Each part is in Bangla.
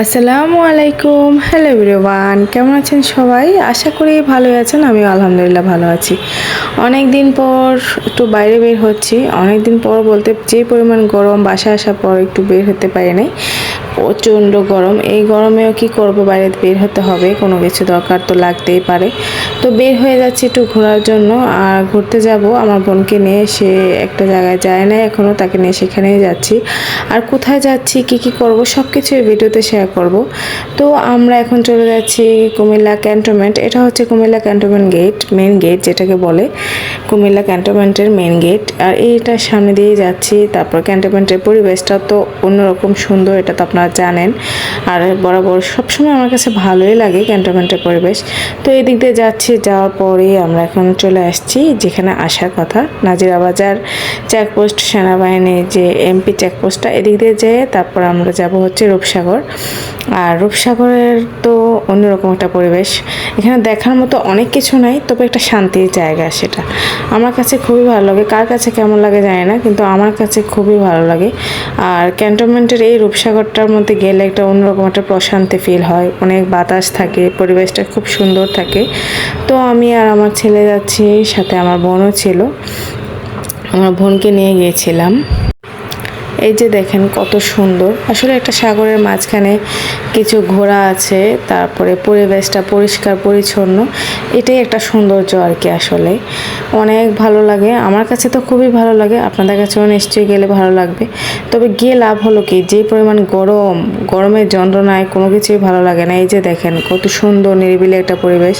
আসসালামু আলাইকুম। হ্যালো এভরিওয়ান, কেমন আছেন সবাই? আশা করি ভালোই আছেন। আমিও আলহামদুলিল্লাহ ভালো আছি। অনেক দিন পর একটু বাইরে বের হচ্ছি। অনেক দিন পর বলতে যে পরিমাণ গরম, বাসায় আসার পর একটু বের হতে পারি নাই। প্রচণ্ড গরম। এই গরমেও কি করব, বাইরে বের হতে হবে, কোনো কিছু দরকার তো লাগতেই পারে। তো বের হয়ে যাচ্ছি একটু ঘোরার জন্য। আর ঘুরতে যাব আমার বোনকে নিয়ে। সে একটা জায়গায় যায় না এখনও, তাকে নিয়ে সেখানেই যাচ্ছি। আর কোথায় যাচ্ছি, কি কি করব, সব কিছু এই ভিডিওতে শেয়ার করব। তো আমরা এখন চলে যাচ্ছি কুমিল্লা ক্যান্টনমেন্ট। এটা হচ্ছে Comilla cantonment gate, main gate যেটাকে বলে, কুমিল্লা ক্যান্টনমেন্টের মেন গেট। আর এইটার সামনে দিয়ে যাচ্ছি। তারপর ক্যান্টনমেন্টের পরিবেশটা তো অন্যরকম সুন্দর, এটা তো আপনারা জানেন। আর বরাবর সবসময় আমার কাছে ভালোই লাগে ক্যান্টনমেন্টের পরিবেশ। তো এই দিক দিয়ে যাচ্ছি, যাওয়ার পরে আমরা এখন চলে আসছি যেখানে আসার কথা, নাজিরা বাজার চেকপোস্ট, সেনাবাহিনীর যে এমপি চেকপোস্টটা, এদিক দিয়ে যেয়ে তারপর আমরা যাব হচ্ছে রূপসাগর। আর রূপসাগরের তো অন্যরকম একটা পরিবেশ। এখানে দেখার মতো অনেক কিছু নাই, তবে একটা শান্তির জায়গা সেটা আমার কাছে খুবই ভালো লাগে। কার কাছে কেমন লাগে জানি না, কিন্তু আমার কাছে খুবই ভালো লাগে। আর ক্যান্টনমেন্টের এই রূপসাগরটার মধ্যে গেলে একটা অন্যরকম একটা প্রশান্তি ফিল হয়, অনেক বাতাস থাকে, পরিবেশটা খুব সুন্দর থাকে। তো আমি আর আমার ছেলে যাচ্ছি, সাথে আমার বোনও ছিল। আমার বোনকে নিয়ে গিয়েছিলাম। এই যে দেখেন কত সুন্দর, আসলে একটা সাগরের মাঝখানে কিছু ঘোড়া আছে, তারপরে পরিবেশটা পরিষ্কার পরিচ্ছন্ন, এটাই একটা সৌন্দর্য আর কি। আসলে অনেক ভালো লাগে, আমার কাছে তো খুবই ভালো লাগে, আপনাদের কাছেও নিশ্চয়ই গেলে ভালো লাগবে। তবে গিয়ে লাভ হলো কি, যে পরিমাণ গরম, গরমের যন্ত্রণায় কোনো কিছুই ভালো লাগে না। এই যে দেখেন কত সুন্দর নিরিবিলি একটা পরিবেশ,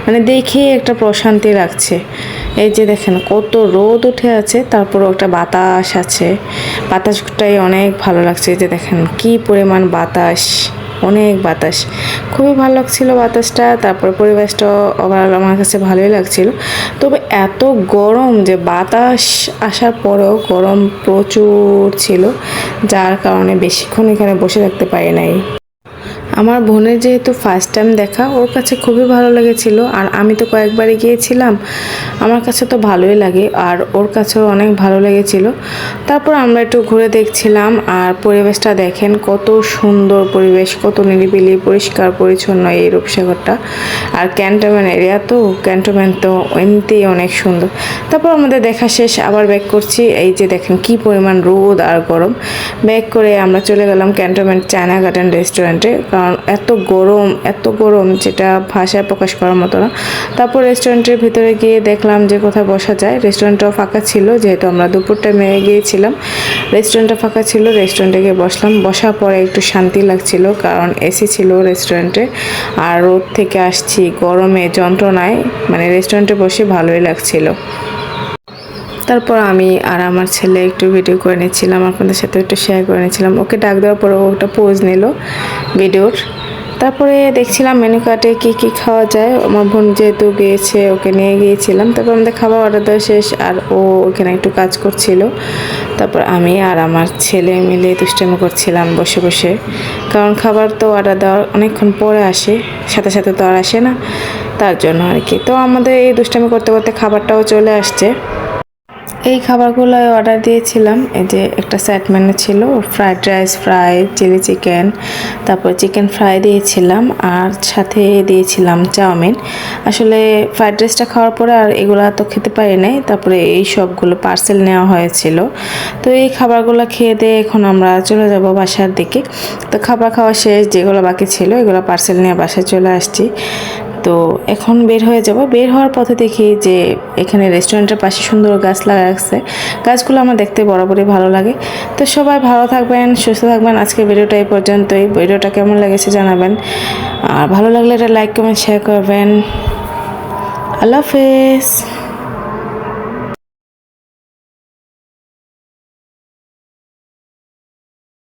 মানে দেখেই একটা প্রশান্তি লাগছে। এই যে দেখেন কত রোদ উঠে আছে, তারপরও একটা বাতাস আছে, বাতাসটাই অনেক ভালো লাগছে। এই যে দেখেন কি পরিমাণ বাতাস, অনেক বাতাস, খুবই ভালো লাগছিল বাতাসটা। তারপর পরিবেশটা ওভারঅল আমার কাছে ভালোই লাগছিল। তবে এত গরম যে বাতাস আসার পরেও গরম প্রচুর ছিল, যার কারণে বেশিক্ষণ এখানে বসে থাকতে পারি নাই। আমার বোনের যেহেতু ফার্স্ট টাইম দেখা, ওর কাছে খুবই ভালো লেগেছিল। আর আমি তো কয়েকবারই গিয়েছিলাম, আমার কাছে তো ভালোই লাগে, আর ওর কাছেও অনেক ভালো লেগেছিল। তারপর আমরা একটু ঘুরে দেখছিলাম। আর পরিবেশটা দেখেন কত সুন্দর পরিবেশ, কত নিরিবিলি, পরিষ্কার পরিচ্ছন্ন এই রূপসাগরটা। আর ক্যান্টনমেন্ট এরিয়া তো, ক্যান্টনমেন্ট তো এমনিতেই অনেক সুন্দর। তারপর আমাদের দেখা শেষ, আবার ব্যাক করছি। এই যে দেখেন কি পরিমাণ রোদ আর গরম। ব্যাক করে আমরা চলে গেলাম ক্যান্টনমেন্ট চায়না গার্ডেন রেস্টুরেন্টে, কারণ এত গরম, এত গরম যেটা ভাষায় প্রকাশ করার মতো না। তারপর রেস্টুরেন্টের ভিতরে গিয়ে দেখলাম যে কোথায় বসা যায়। রেস্টুরেন্টটাও ফাঁকা ছিল, যেহেতু আমরা দুপুর টাইমে গিয়েছিলাম। রেস্টুরেন্টটা ফাঁকা ছিল, রেস্টুরেন্টে গিয়ে বসলাম। বসার পরে একটু শান্তি লাগছিল, কারণ এসি ছিল রেস্টুরেন্টে। আর রোদ থেকে আসছি, গরমে যন্ত্রণায়, মানে রেস্টুরেন্টে বসে ভালোই লাগছিল। তারপর আমি আর আমার ছেলে একটু ভিডিও করে নিচ্ছিলাম, আপনাদের সাথে একটু শেয়ার করে নিচ্ছিলাম। ওকে ডাক দেওয়ার পরে ও একটা পোজ নিল ভিডিওর। তারপরে দেখছিলাম মেনু কার্ডে কী কী খাওয়া যায়। আমার বোন যেহেতু গিয়েছে, ওকে নিয়ে গিয়েছিলাম। তারপর আমাদের খাবার অর্ডার দেওয়া শেষ, আর ও ওখানে একটু কাজ করছিল। তারপর আমি আর আমার ছেলে মিলে দুষ্টামি করছিলাম বসে বসে, কারণ খাবার তো অর্ডার দেওয়ার অনেকক্ষণ পরে আসে, সাথে সাথে তো আর আসে না, তার জন্য আর কি। তো আমাদের এই দুষ্টামি করতে করতে খাবারটাও চলে আসছে। এই খাবারগুলো অর্ডার দিয়েছিলাম। এই যে একটা সেট মেনু ছিল, fried rice, fry, chilli chicken, তারপর চিকেন ফ্রাই দিয়েছিলাম, আর সাথে দিয়েছিলাম চাউমিন। আসলে ফ্রাইড রাইসটা খাওয়ার পরে আর এগুলো তো খেতে পারি নাই, তারপরে এই সবগুলো পার্সেল নেওয়া হয়েছিল। তো এই খাবারগুলো খেয়ে দিয়ে এখন আমরা চলে যাব বাসার দিকে। তো খাবার খাওয়া শেষ, যেগুলো বাকি ছিল এগুলো পার্সেল নিয়ে বাসায় চলে আসছি। তো এখন বের হয়ে যাব। বের হওয়ার পথে দেখি যে এখানে রেস্টুরেন্টের পাশে সুন্দর গাছ লাগা রাখছে। গাছগুলো আমার দেখতে বরাবরই ভালো লাগে। তো সবাই ভালো থাকবেন, সুস্থ থাকবেন। আজকে ভিডিওটা এই পর্যন্তই। ভিডিওটা কেমন লেগেছে জানাবেন, আর ভালো লাগলে এটা লাইক কমেন্ট শেয়ার করবেন। আল্লাহ হাফেজ।